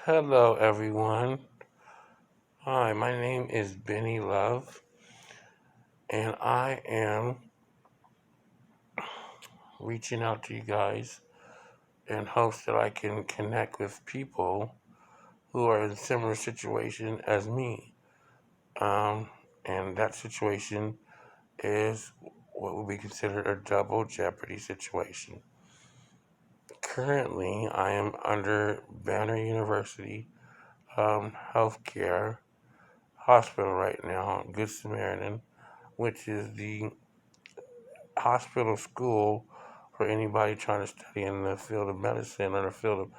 Hello, everyone. Hi, my name is Benny Love, and I am reaching out to you guys in hopes that I can connect with people who are in a similar situation as me. Um, and that situation is what would be considered a double jeopardy situation. Currently, I am under Banner University Healthcare Hospital right now, Good Samaritan, which is the hospital school for anybody trying to study in the field of medicine or the field of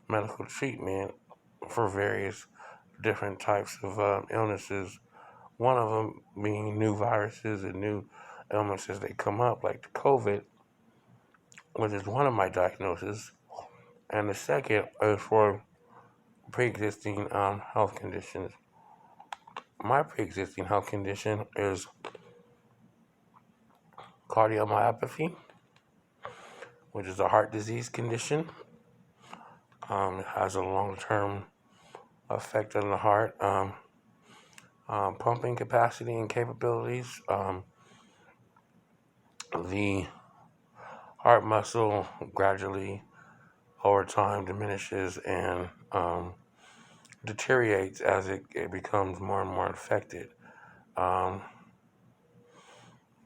medical treatment for various different types of illnesses. One of them being new viruses and new illnesses that come up, like the COVID, which is one of my diagnoses. And the second is for pre-existing health conditions. My pre-existing health condition is cardiomyopathy, which is a heart disease condition. It has a long-term effect on the heart, pumping capacity and capabilities. The heart muscle gradually over time diminishes and deteriorates as it becomes more and more infected. Um,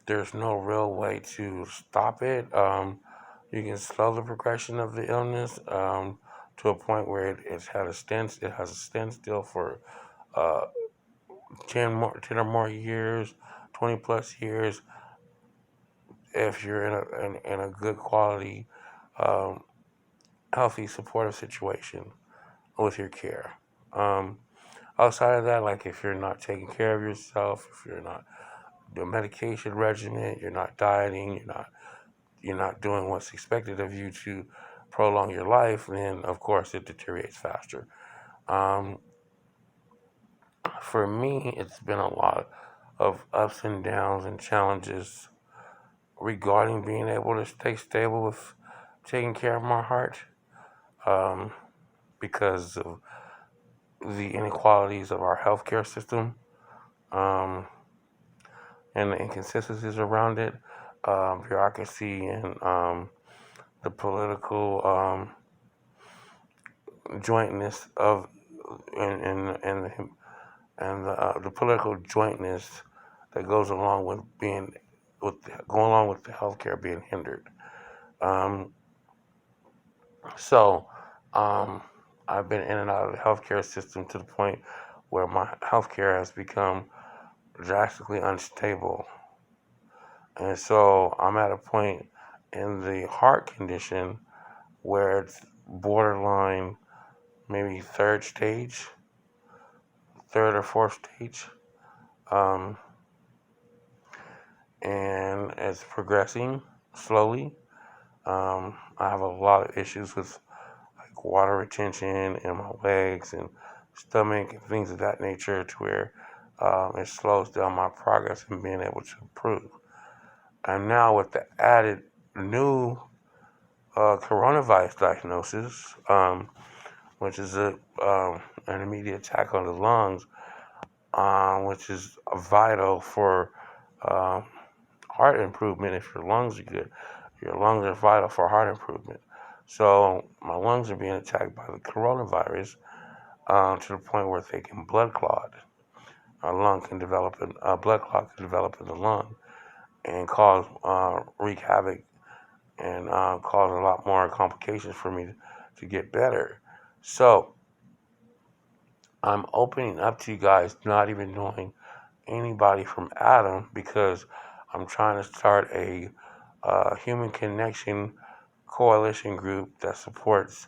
there's no real way to stop it. You can slow the progression of the illness to a point where it has a standstill for uh, 10 or more years, 20 plus years, if you're in a good quality, um, healthy, supportive situation with your care. Um, Outside of that, like if you're not taking care of yourself, if you're not doing medication regimen, you're not dieting, you're not doing what's expected of you to prolong your life, then of course it deteriorates faster. Um, for me, it's been a lot of ups and downs and challenges regarding being able to stay stable with taking care of my heart, um, because of the inequalities of our healthcare system, um, and the inconsistencies around it, bureaucracy, and the political jointness of and the political jointness that goes along with going along with the healthcare being hindered. Um, So, um, I've been in and out of the healthcare system to the point where my healthcare has become drastically unstable. And so I'm at a point in the heart condition where it's borderline, maybe third or fourth stage. Um, and it's progressing slowly. I have a lot of issues with like water retention in my legs and stomach and things of that nature to where it slows down my progress in being able to improve. And now with the added new coronavirus diagnosis, which is an immediate attack on the lungs, which is vital for um, heart improvement. If your lungs are good, your lungs are vital for heart improvement. So my lungs are being attacked by the coronavirus to the point where they can blood clot. A blood clot can develop in the lung and wreak havoc and cause a lot more complications for me to get better. So I'm opening up to you guys, not even knowing anybody from Adam, because I'm trying to start a human connection coalition group that supports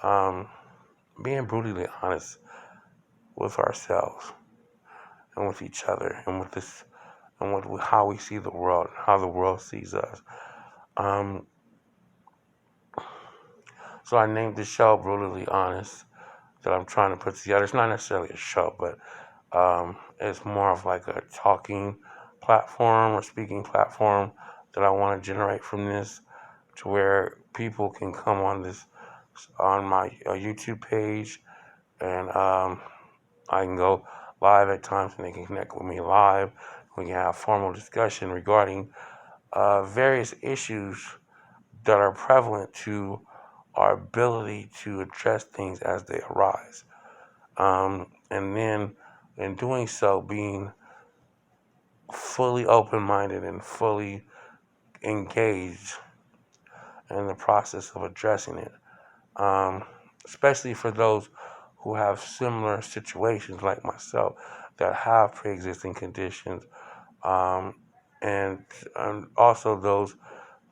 um, being brutally honest with ourselves and with each other and with this and with how we see the world, how the world sees us. Um, so I named the show Brutally Honest that I'm trying to put together. It's not necessarily a show, but it's more of like a talking platform or speaking platform that I want to generate from this, to where people can come on my YouTube page and I can go live at times, and they can connect with me live. We can have formal discussion regarding various issues that are prevalent to our ability to address things as they arise. And then, in doing so, being fully open minded and fully engaged in the process of addressing it, um, especially for those who have similar situations like myself that have pre existing conditions, um, and, also those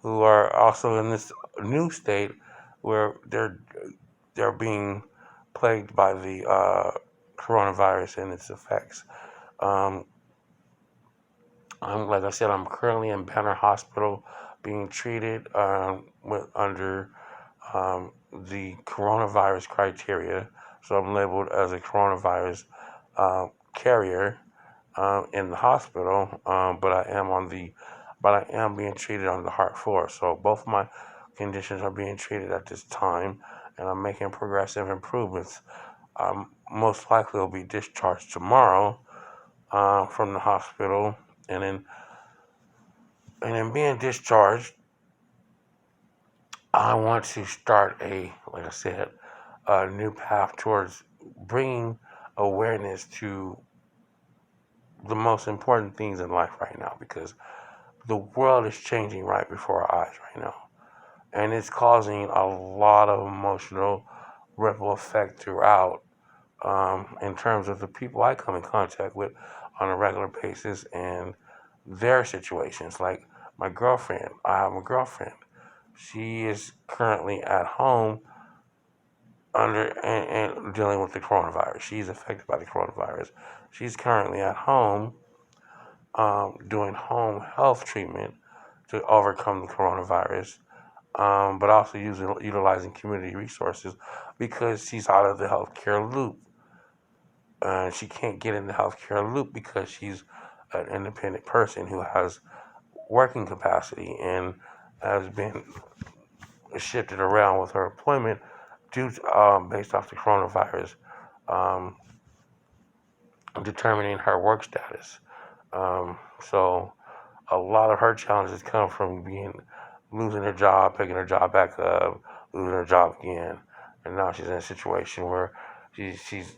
who are also in this new state where they're being plagued by the coronavirus and its effects. Um, like I said, I'm currently in Banner Hospital being treated under the coronavirus criteria. So I'm labeled as a coronavirus uh, carrier in the hospital, but I am being treated on the heart floor. So both my conditions are being treated at this time, and I'm making progressive improvements. Most likely will be discharged tomorrow from the hospital, and then being discharged, I want to start like I said, a new path towards bringing awareness to the most important things in life right now, because the world is changing right before our eyes right now, and it's causing a lot of emotional ripple effect throughout, in terms of the people I come in contact with on a regular basis and their situations. Like my girlfriend, I have a girlfriend. She is currently at home and dealing with the coronavirus. She's affected by the coronavirus. She's currently at home doing home health treatment to overcome the coronavirus, but also utilizing community resources because she's out of the healthcare loop. She can't get in the healthcare loop because she's an independent person who has working capacity and has been shifted around with her employment based off the coronavirus, um, determining her work status. So a lot of her challenges come from losing her job, picking her job back up, losing her job again, and now she's in a situation where she's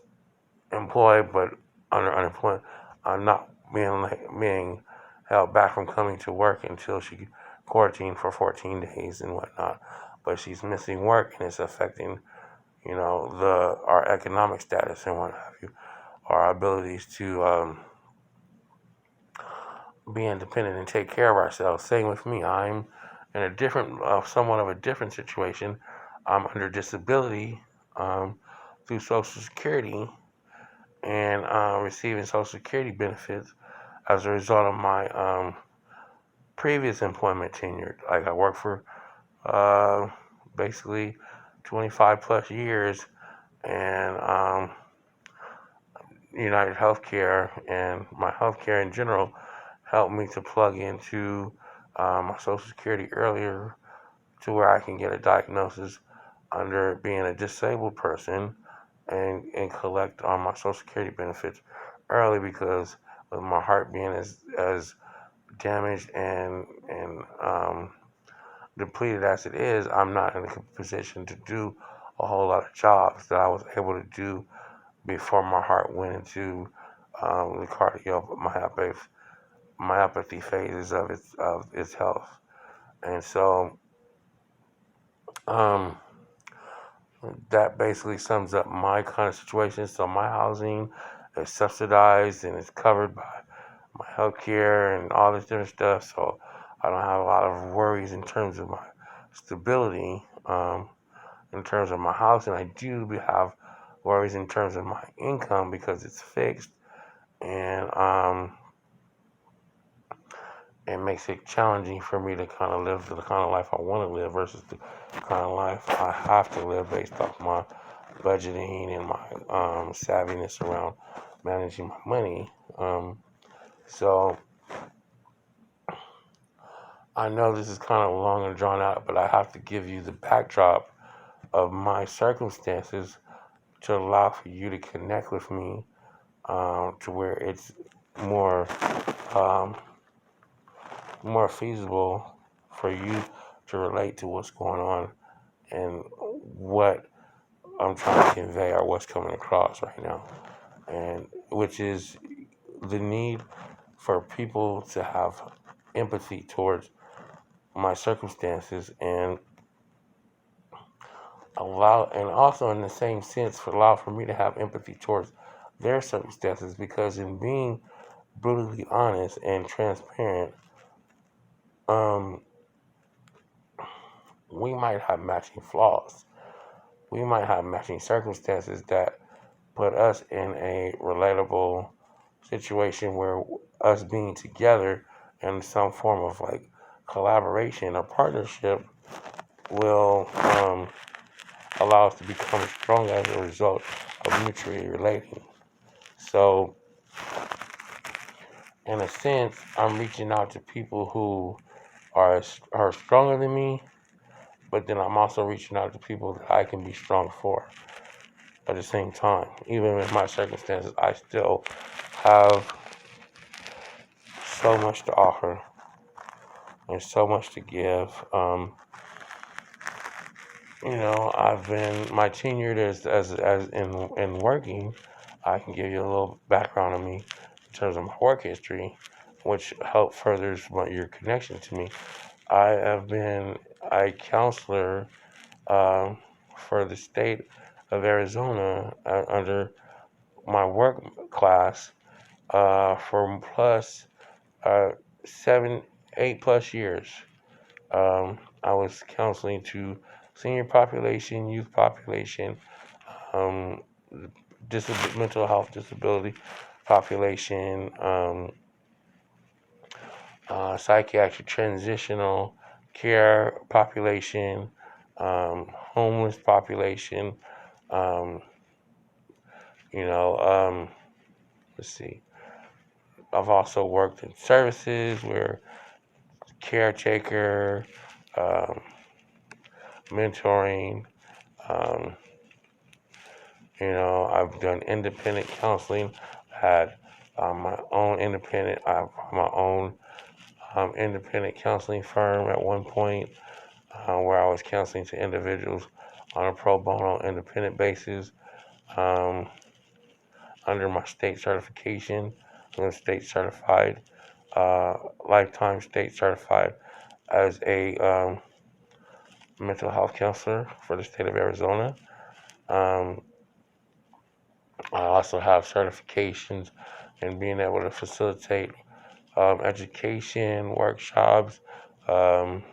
employed but under unemployment, not being held back from coming to work until she quarantined for 14 days and whatnot. But she's missing work, and it's affecting the our economic status and what have you, our abilities to be independent and take care of ourselves. Same with me. I'm in a somewhat of a different situation. I'm under disability through Social Security and receiving Social Security benefits as a result of my previous employment tenure. Like I worked for uh, basically 25 plus years, and United Healthcare and my healthcare in general helped me to plug into my Social Security earlier to where I can get a diagnosis under being a disabled person and collect on my Social Security benefits early, because with my heart being as damaged and depleted as it is, I'm not in a position to do a whole lot of jobs that I was able to do before my heart went into the myopathy phases of its health. And so um, that basically sums up my kind of situation. So my housing is subsidized and it's covered by my health care and all this different stuff. So I don't have a lot of worries in terms of my stability, in terms of my housing. I do have worries in terms of my income because it's fixed, and it makes it challenging for me to kind of live the kind of life I want to live versus the kind of life I have to live based off my budgeting and my savviness around managing my money. So I know this is kind of long and drawn out, but I have to give you the backdrop of my circumstances to allow for you to connect with me, to where it's more um, more feasible for you to relate to what's going on and what I'm trying to convey or what's coming across right now, and which is the need for people to have empathy towards my circumstances and allow, and also in the same sense, for allow for me to have empathy towards their circumstances, because in being brutally honest and transparent, um, we might have matching flaws. We might have matching circumstances that put us in a relatable situation where us being together in some form of like collaboration or partnership will allow us to become strong as a result of mutually relating. So, in a sense, I'm reaching out to people who are stronger than me, but then I'm also reaching out to people that I can be strong for at the same time. Even in my circumstances, I still have so much to offer and so much to give. I've been my tenure as in working. I can give you a little background on me in terms of my work history, which help furthers your connection to me. I have been a counselor um, for the state of Arizona under my work class for plus uh, 8+ years. I was counseling to senior population, youth population, um, mental health disability population, psychiatric transitional care population, homeless population. Um, you know, um, let's see. I've also worked in services where caretaker, um, mentoring. Um, I've done independent counseling. Had I have my own independent counseling firm at one point, where I was counseling to individuals on a pro bono independent basis, um, under my state certification. I'm state certified, uh, lifetime state certified as a mental health counselor for the state of Arizona. Um, I also have certifications in being able to facilitate education, workshops, um,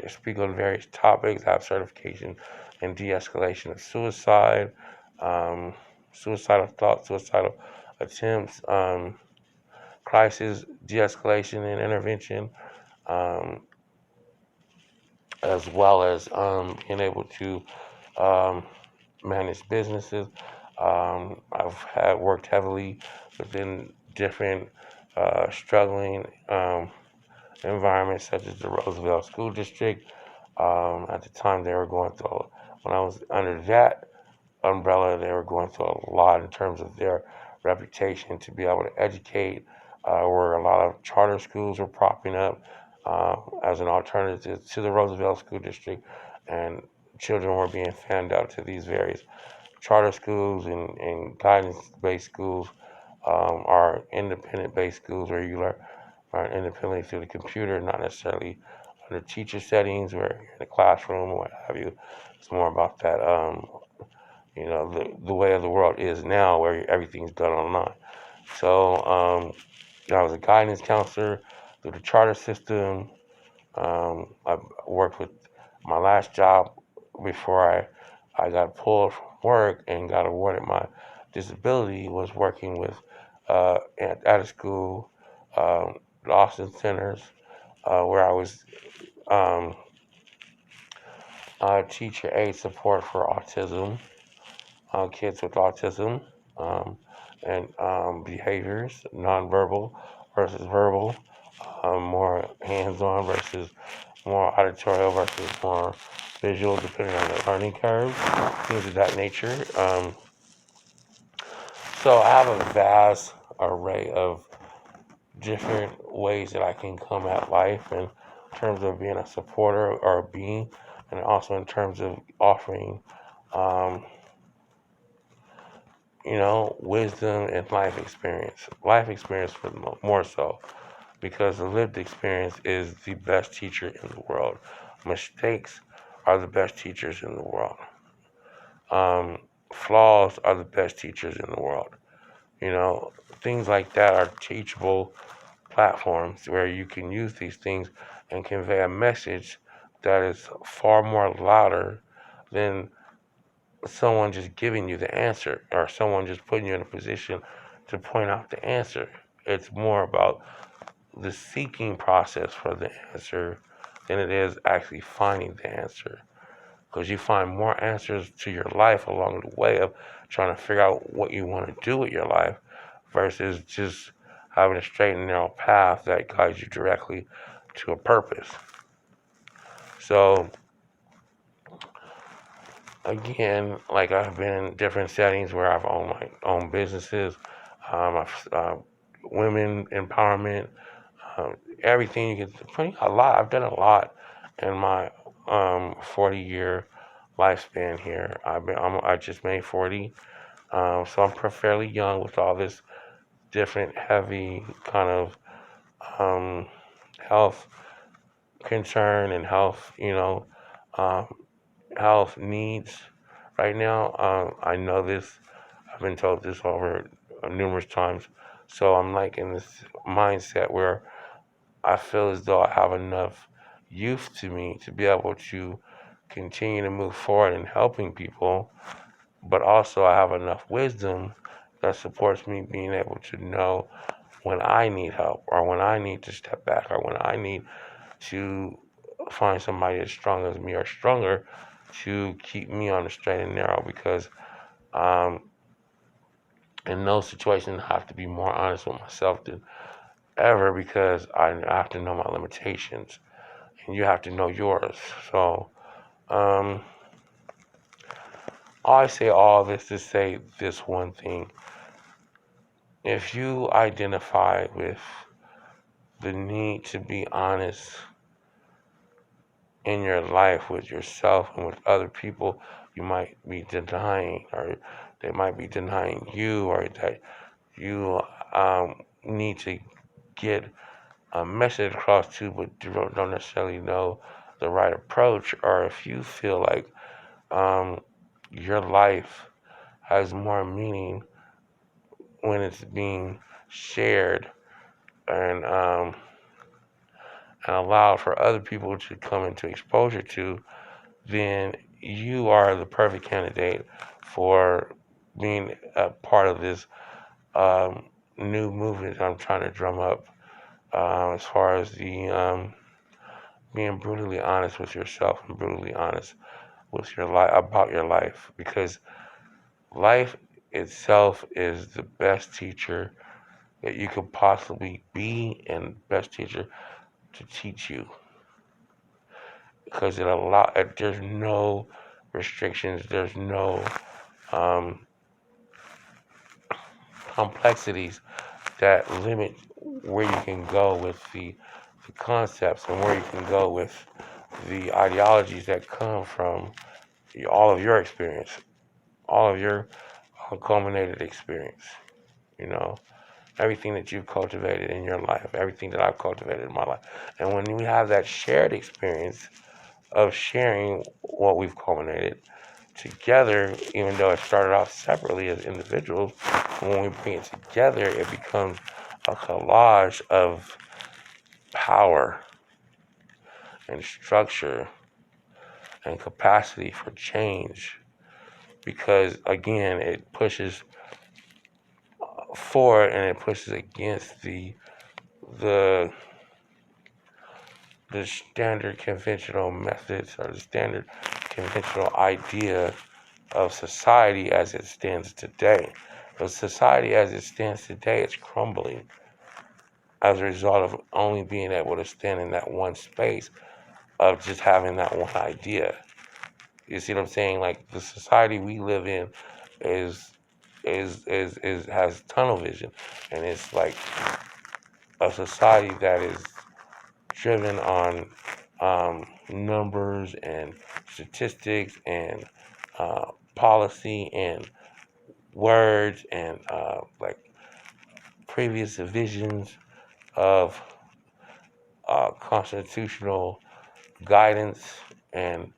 speak on various topics. I have certification in de-escalation of suicide, um, suicidal thoughts, suicidal attempts, crisis de-escalation and intervention, um, as well as being able to um, manage businesses. I've had worked heavily within different struggling environments such as the Roosevelt School District. At the time, they were going through, when I was under that umbrella, they were going through a lot in terms of their reputation to be able to educate, where a lot of charter schools were propping up as an alternative to the Roosevelt School District, and children were being fanned out to these various charter schools and guidance-based schools, are independent-based schools where you learn independently through the computer, not necessarily under teacher settings where you're in a classroom or what have you. It's more about that, the way of the world is now where everything's done online. So I was a guidance counselor through the charter system. I worked with my last job before I got pulled from work and got awarded my disability was working with at a school, the Austin Centers, where I was um, teacher aid support for autism, kids with autism, um, and behaviors, nonverbal versus verbal, more hands-on versus more auditorial versus more visual depending on the learning curve, things of that nature. So I have a vast array of different ways that I can come at life in terms of being a supporter or a being, and also in terms of offering, um, wisdom and life experience. Life experience for more so, because the lived experience is the best teacher in the world. Mistakes are the best teachers in the world. Um, Flaws are the best teachers in the world. You know, things like that are teachable platforms where you can use these things and convey a message that is far more louder than someone just giving you the answer or someone just putting you in a position to point out the answer. It's more about the seeking process for the answer than it is actually finding the answer. Because you find more answers to your life along the way of trying to figure out what you want to do with your life versus just having a straight and narrow path that guides you directly to a purpose. So, again, like I've been in different settings where I've owned my own businesses, women empowerment, everything you can, pretty a lot. I've done a lot in my 40-year lifespan here. I just made 40, so I'm fairly young with all this different heavy kind of um, health concern and health, um, health needs right now. I know this. I've been told this over numerous times. So I'm like in this mindset where I feel as though I have enough youth to me to be able to continue to move forward in helping people, but also I have enough wisdom that supports me being able to know when I need help or when I need to step back or when I need to find somebody as strong as me or stronger to keep me on the straight and narrow because um, in those situations I have to be more honest with myself than ever because I have to know my limitations and you have to know yours. So um, I say all this to say this one thing. If you identify with the need to be honest in your life with yourself and with other people, you might be denying, or they might be denying you, or that you need to get a message across to, but don't necessarily know the right approach, or if you feel like um, your life has more meaning when it's being shared and allowed for other people to come into exposure to, then you are the perfect candidate for being a part of this um, new movement I'm trying to drum up as far as the being brutally honest with yourself and brutally honest with your life about your life because life itself is the best teacher that you could possibly be and best teacher to teach you because there's no restrictions, there's no um, complexities that limit where you can go with the concepts and where you can go with the ideologies that come from all of your experience, all of your culminated experience, you know, everything that you've cultivated in your life, everything that I've cultivated in my life. And when we have that shared experience of sharing what we've culminated together, even though it started off separately as individuals, when we bring it together, it becomes a collage of power and structure and capacity for change. Because again, it pushes forward and it pushes against the the standard conventional methods or the standard conventional idea of society as it stands today. But society as it stands today is crumbling as a result of only being able to stand in that one space of just having that one idea. You see what I'm saying? Like the society we live in is has tunnel vision, and it's like a society that is driven on numbers and statistics and policy and words and like previous visions of constitutional guidance, and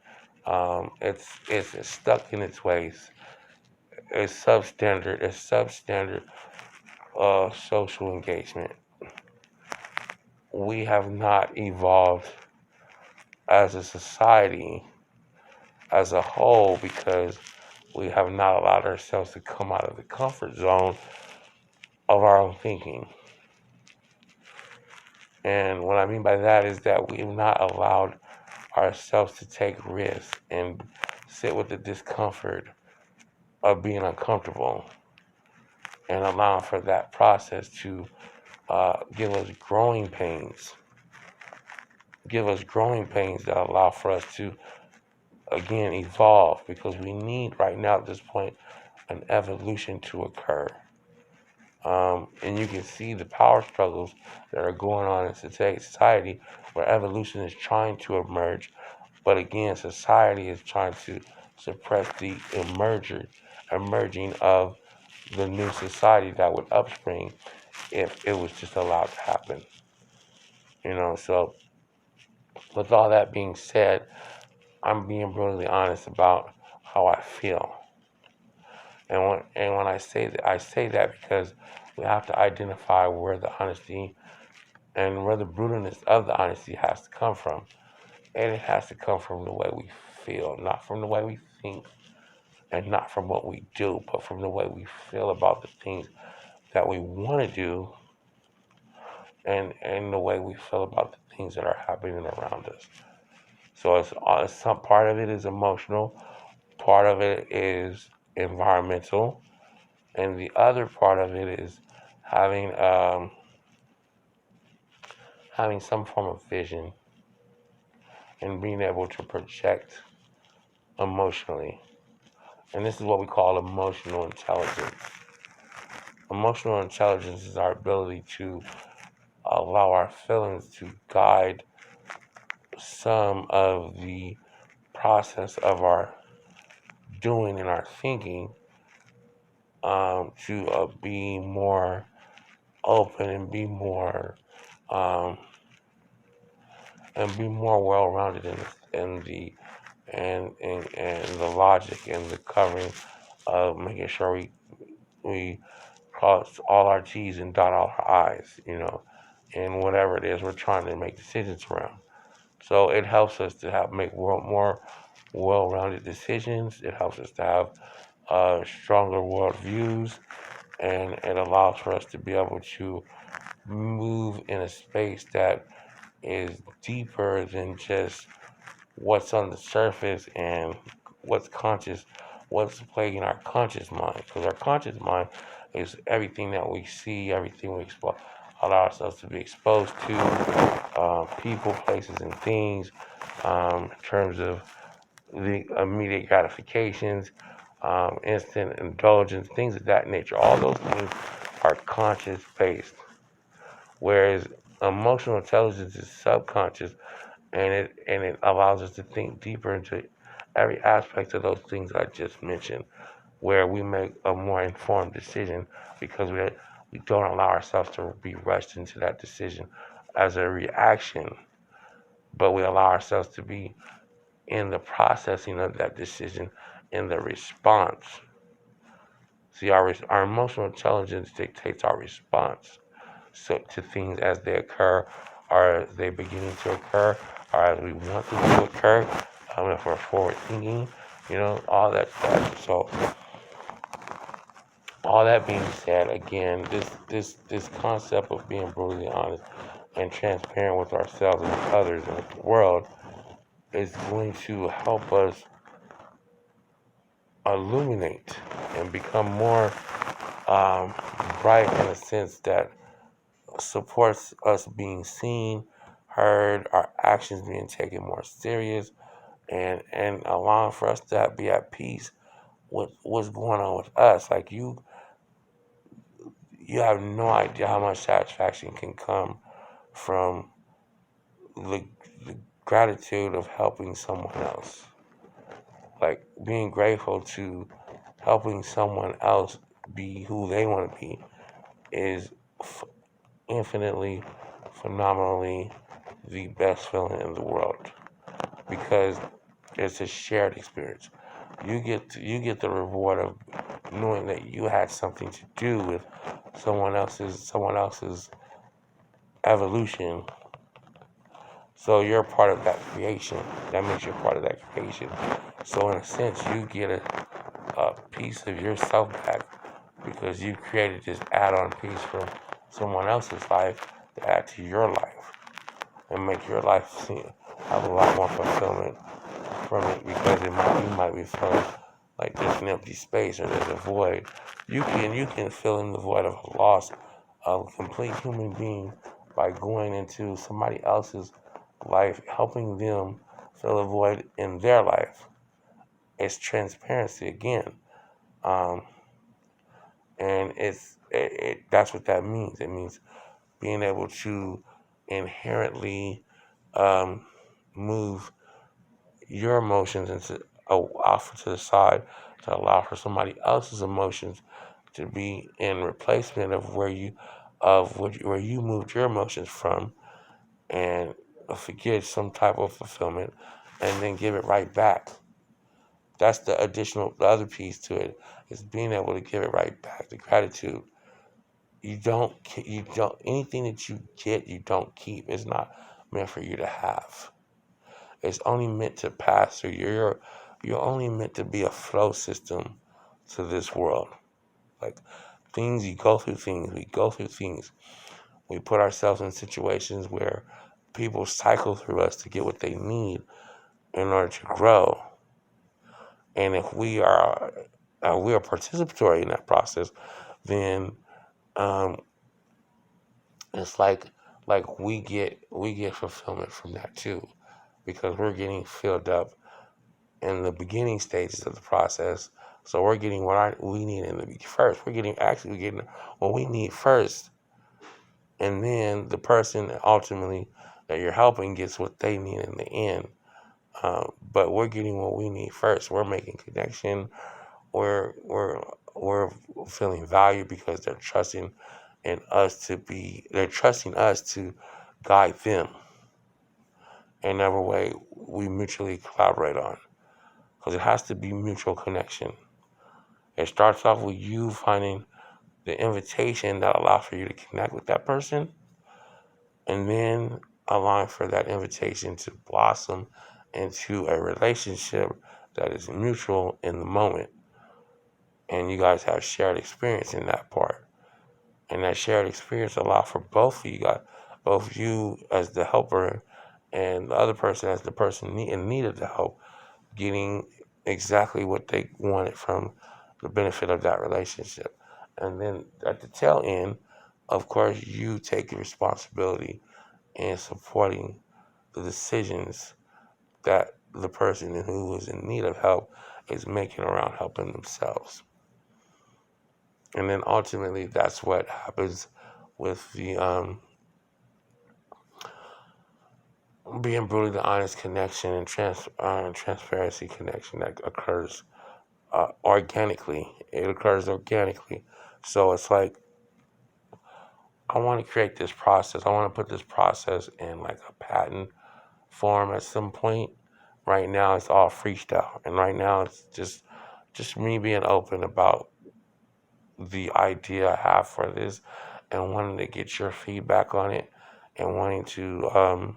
it's stuck in its ways. It's substandard social engagement. We have not evolved as a society as a whole because we have not allowed ourselves to come out of the comfort zone of our own thinking. And what I mean by that is that we have not allowed ourselves to take risks and sit with the discomfort of being uncomfortable and allowing for that process to give us growing pains that allow for us to again evolve because we need right now at this point an evolution to occur. And you can see the power struggles that are going on in today's society where evolution is trying to emerge, but again, society is trying to suppress the emerging of the new society that would upspring if it was just allowed to happen. So with all that being said, I'm being brutally honest about how I feel. And when I say that because we have to identify where the honesty and where the brutalness of the honesty has to come from. And it has to come from the way we feel, not from the way we think, and not from what we do, but from the way we feel about the things that we want to do, and the way we feel about the things that are happening around us. So some part of it is emotional, part of it is environmental, and the other part of it is having having some form of vision and being able to project emotionally. And this is what we call emotional intelligence. Emotional intelligence is our ability to allow our feelings to guide some of the process of our doing and our thinking, to be more open and um, be more well-rounded in the and the logic and the covering of making sure we cross all our T's and dot all our I's, and whatever it is we're trying to make decisions around. So it helps us to make more well-rounded decisions. It helps us to have stronger world views, and it allows for us to be able to move in a space that is deeper than just what's on the surface and what's conscious, what's plaguing our conscious mind. Because our conscious mind is everything that we see, everything we allow ourselves to be exposed to, people, places, and things, in terms of the immediate gratifications, instant indulgence, things of that nature. All those things are conscious based, whereas emotional intelligence is subconscious, and it allows us to think deeper into every aspect of those things I just mentioned, where we make a more informed decision because we don't allow ourselves to be rushed into that decision as a reaction, but we allow ourselves to be in the processing of that decision in the response. See, our emotional intelligence dictates our response to things as they occur, or as they beginning to occur, or as we want them to occur. If we're forward thinking, all that stuff. So, all that being said, again, this concept of being brutally honest and transparent with ourselves and with others and with the world is going to help us illuminate and become more bright in a sense that supports us being seen, heard, our actions being taken more serious, and allowing for us to be at peace with what's going on with us. Like you have no idea how much satisfaction can come from the gratitude of helping someone else. Like being grateful to helping someone else be who they want to be is f- infinitely, phenomenally the best feeling in the world because it's a shared experience. You get the reward of knowing that you had something to do with someone else's evolution. So you're a part of that creation. That makes you a part of that creation. So in a sense, you get a piece of yourself back because you created this add-on piece from someone else's life to add to your life and make your life have a lot more fulfillment from it because you might be feeling like there's an empty space or there's a void. You can fill in the void of a loss of a complete human being by going into somebody else's life, helping them fill a void in their life. It's transparency again, um, and that's what that means. It means being able to inherently um, move your emotions into off to the side to allow for somebody else's emotions to be in replacement of where you moved your emotions from and forget some type of fulfillment and then give it right back. That's the other piece to it is being able to give it right back. The gratitude. Anything that you get, you don't keep. It's not meant for you to have. It's only meant to pass through. You're only meant to be a flow system to this world. Like things, you go through things. We go through things. We put ourselves in situations where people cycle through us to get what they need in order to grow. And if we are participatory in that process, then um, it's like we get fulfillment from that too, because we're getting filled up in the beginning stages of the process. So we're getting what we need in the first. We're getting what we need first, and then the person ultimately that you're helping gets what they need in the end. But we're getting what we need first. We're making connection. We're feeling value because they're trusting in us to be. They're trusting us to guide them in whatever way we mutually collaborate on. Because it has to be mutual connection. It starts off with you finding the invitation that allows for you to connect with that person, and then allowing for that invitation to blossom into a relationship that is mutual in the moment. And you guys have shared experience in that part. And that shared experience allows for both of you guys, both you as the helper and the other person as the person in need of the help, getting exactly what they wanted from the benefit of that relationship. And then at the tail end, of course, you take responsibility in supporting the decisions that the person who is in need of help is making around helping themselves. And then ultimately, that's what happens with the being brutally honest connection and transparency connection that occurs organically. It occurs organically. So it's like, I want to create this process. I want to put this process in like a patent form at some point. Right now, it's all freestyle. And right now, it's just me being open about the idea I have for this and wanting to get your feedback on it and wanting to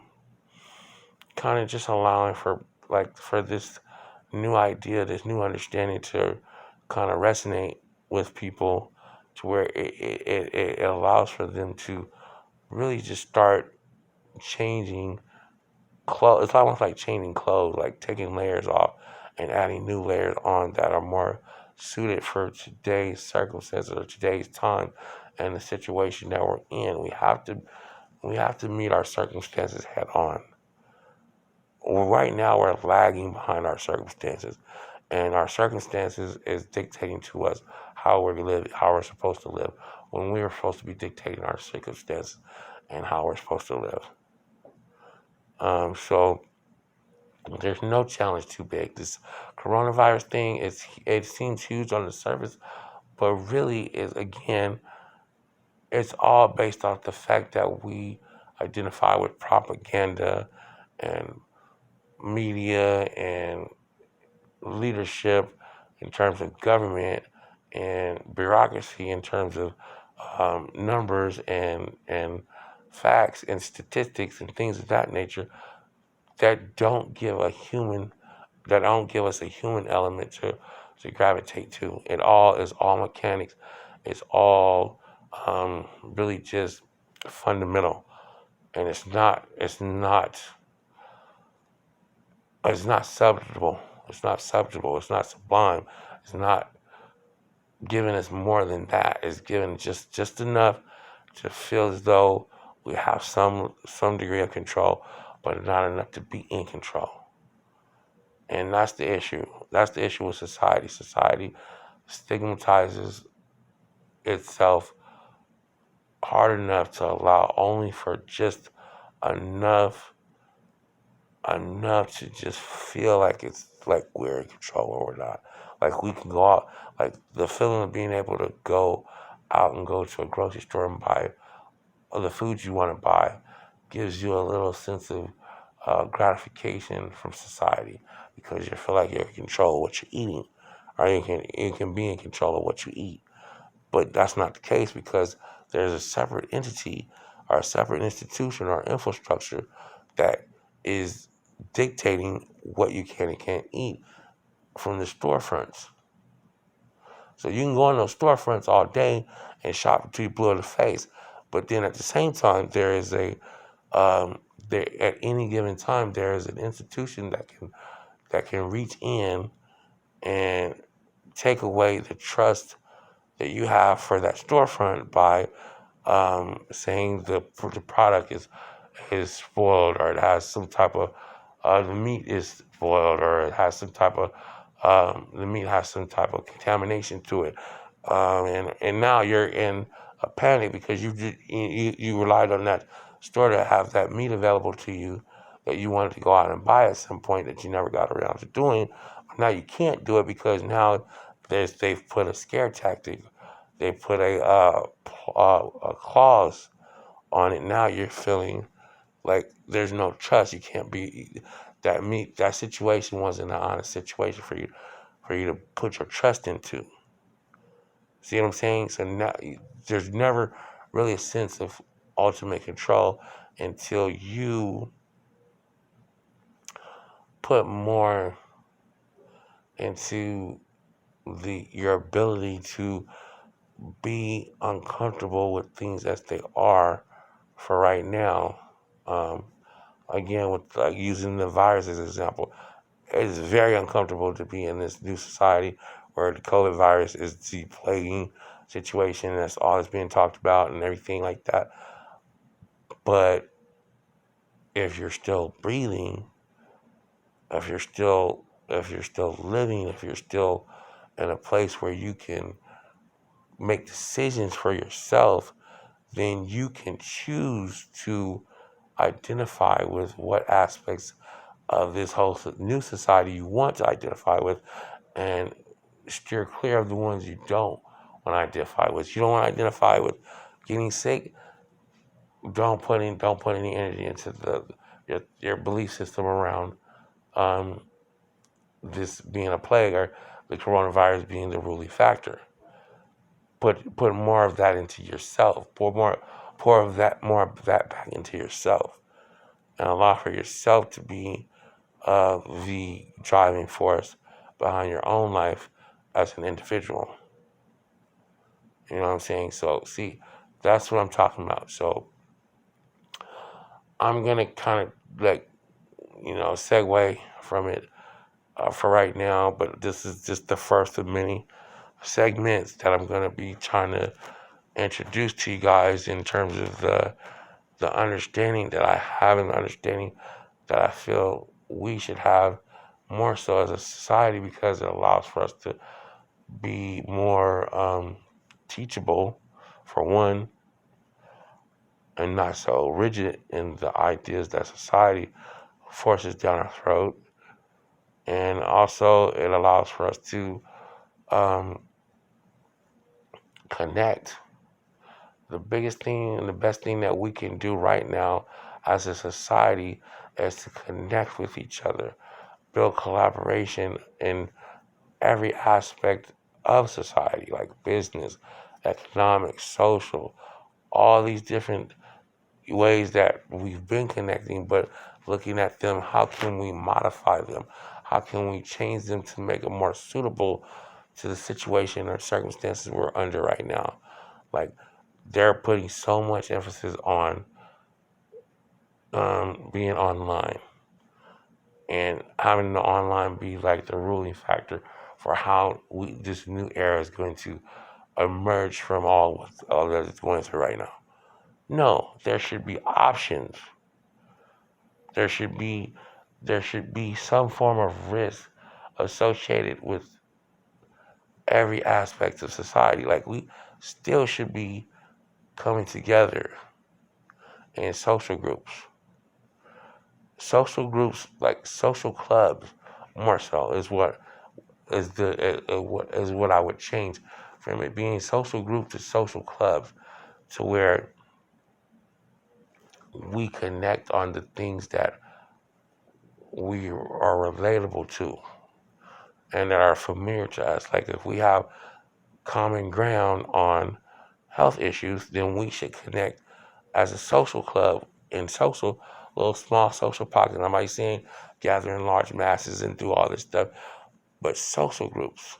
kind of just allowing for this new idea, this new understanding to kind of resonate with people to where it allows for them to really just start changing clothes. It's almost like changing clothes, like taking layers off and adding new layers on that are more suited for today's circumstances or today's time and the situation that we're in. We have to meet our circumstances head on. right now we're lagging behind our circumstances, and our circumstances is dictating to us how we're supposed to live, when we are supposed to be dictating our circumstances and how we're supposed to live. So there's no challenge too big. This coronavirus thing, it seems huge on the surface, but really is, again, it's all based off the fact that we identify with propaganda and media and leadership in terms of government and bureaucracy in terms of numbers and facts and statistics and things of that nature that don't give us a human element to gravitate to. It all is all mechanics. It's all really just fundamental, and it's not subjectable. It's not subjectable. It's not sublime. It's not giving us more than that. It's giving just enough to feel as though we have some degree of control, but not enough to be in control. And that's the issue. That's the issue with society. Society stigmatizes itself hard enough to allow only for just enough enough to just feel like it's like we're in control or we're not. Like we can go out, like the feeling of being able to go out and go to a grocery store and buy the food you want to buy gives you a little sense of gratification from society because you feel like you're in control of what you're eating, or you can be in control of what you eat. But that's not the case because there's a separate entity or a separate institution or infrastructure that is dictating what you can and can't eat from the storefronts. So you can go in those storefronts all day and shop until you blue in the face. But then at the same time, there at any given time there is an institution that can reach in and take away the trust that you have for that storefront by saying the product is spoiled, or it has some type of the meat is spoiled, or it has some type of the meat has some type of contamination to it, and now you're in a panic because you relied on that store to have that meat available to you that you wanted to go out and buy at some point that you never got around to doing. But now you can't do it because now they've put a scare tactic. They put a clause on it. Now you're feeling like there's no trust. You can't be that situation wasn't an honest situation for you to put your trust into. See what I'm saying? So now there's never really a sense of ultimate control until you put more into your ability to be uncomfortable with things as they are for right now. Um, Again, with using the virus as an example, it is very uncomfortable to be in this new society where the COVID virus is the plaguing situation. That's all that's being talked about and everything like that. But if you're still breathing, if you're still living, if you're still in a place where you can make decisions for yourself, then you can choose to identify with what aspects of this whole new society you want to identify with and steer clear of the ones you don't want to identify with. You don't want to identify with getting sick, don't put any energy into your belief system around this being a plague or the coronavirus being the ruling factor. Put more of that into yourself. Pour more of that back into yourself, and allow for yourself to be the driving force behind your own life as an individual. You know what I'm saying? So see, that's what I'm talking about. So I'm gonna kind of segue from it for right now, but this is just the first of many segments that I'm gonna be trying to introduce to you guys in terms of the understanding that I have and the understanding that I feel we should have more so as a society, because it allows for us to be more teachable, for one, and not so rigid in the ideas that society forces down our throat. And also, it allows for us to um, connect. The biggest thing and the best thing that we can do right now as a society is to connect with each other, build collaboration in every aspect of society, like business, economic, social, all these different ways that we've been connecting, but looking at them, how can we modify them? How can we change them to make it more suitable to the situation or circumstances we're under right now? Like, they're putting so much emphasis on being online and having the online be like the ruling factor for how this new era is going to emerge from all that it's going through right now. No, there should be options. There should be some form of risk associated with every aspect of society. Like, we still should be coming together in social groups. Social groups, like social clubs, more so is what what I would change from it being social group to social clubs, to where we connect on the things that we are relatable to and that are familiar to us. Like, if we have common ground on health issues, then we should connect as a social club in social, little small social pockets. I'm not saying gather in large masses and do all this stuff, but social groups.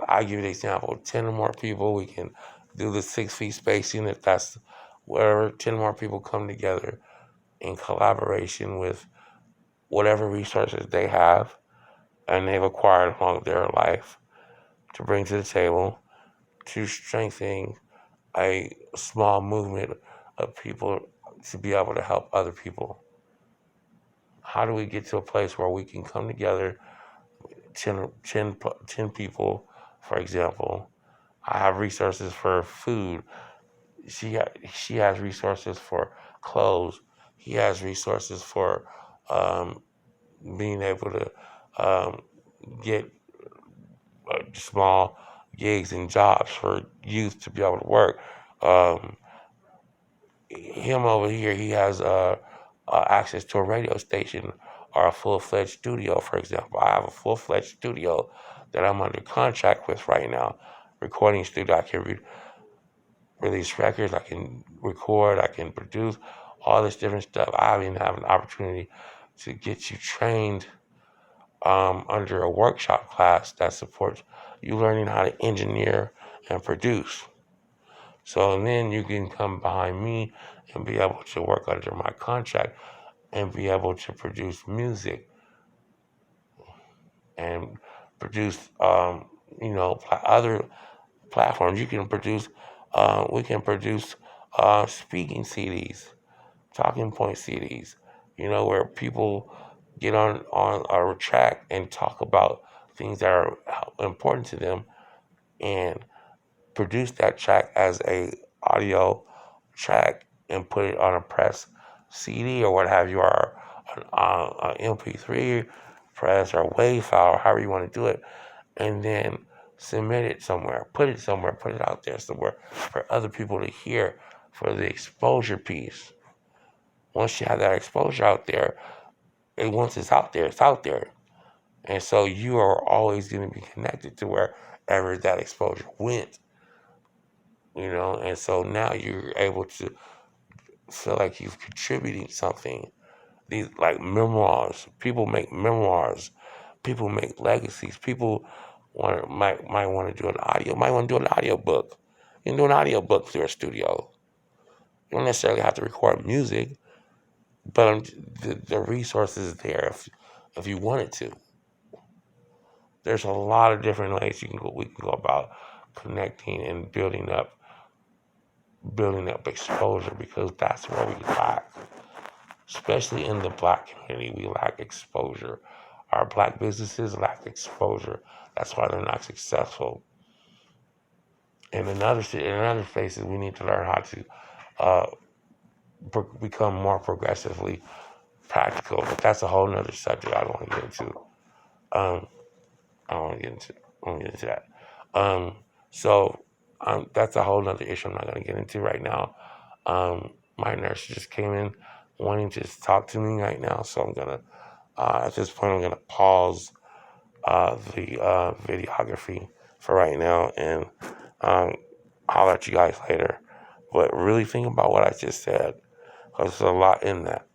I'll give you the example: 10 or more people, we can do the 6 feet spacing. If that's whatever, 10 more people come together in collaboration with whatever resources they have and they've acquired along their life to bring to the table to strengthen a small movement of people to be able to help other people. How do we get to a place where we can come together, 10 people, for example? I have resources for food. She has resources for clothes. He has resources for um, being able to get small gigs and jobs for youth to be able to work. Um, Him over here, he has access to a radio station or a full-fledged studio, for example. I have a full-fledged studio that I'm under contract with right now, recording studio. I can release records, I can record, I can produce all this different stuff. I even have an opportunity to get you trained under a workshop class that supports you learning how to engineer and produce. So then you can come behind me and be able to work under my contract and be able to produce music and produce, other platforms. You can produce, we can produce speaking CDs, talking point CDs, where people get on a track and talk about things that are important to them, and produce that track as a audio track and put it on a press CD or what have you, or an MP3 press or WAV file, or however you want to do it, and then submit it somewhere, put it out there somewhere for other people to hear, for the exposure piece. Once you have that exposure out there, and once it's out there, it's out there. And so you are always going to be connected to wherever that exposure went, and so now you're able to feel like you've contributed something. These, like, memoirs, people make memoirs, people make legacies, people might want to do an audio, might want to do an audio book. You can do an audio book through a studio. You don't necessarily have to record music, but the resources there if you wanted to. There's a lot of different ways we can go about connecting and building up exposure, because that's where we lack. especially in the black community. We lack exposure. Our black businesses lack exposure. That's why they're not successful. In other spaces, we need to learn how to uh, become more progressively practical. But that's a whole nother subject I don't want to get into. Um, I don't want to get into. I don't want to get into that. Um, so that's a whole nother issue I'm not going to get into right now. My nurse just came in wanting to just talk to me right now, so I'm gonna at this point I'm gonna pause the videography for right now and um, holler at you guys later. But really think about what I just said, because there's a lot in that.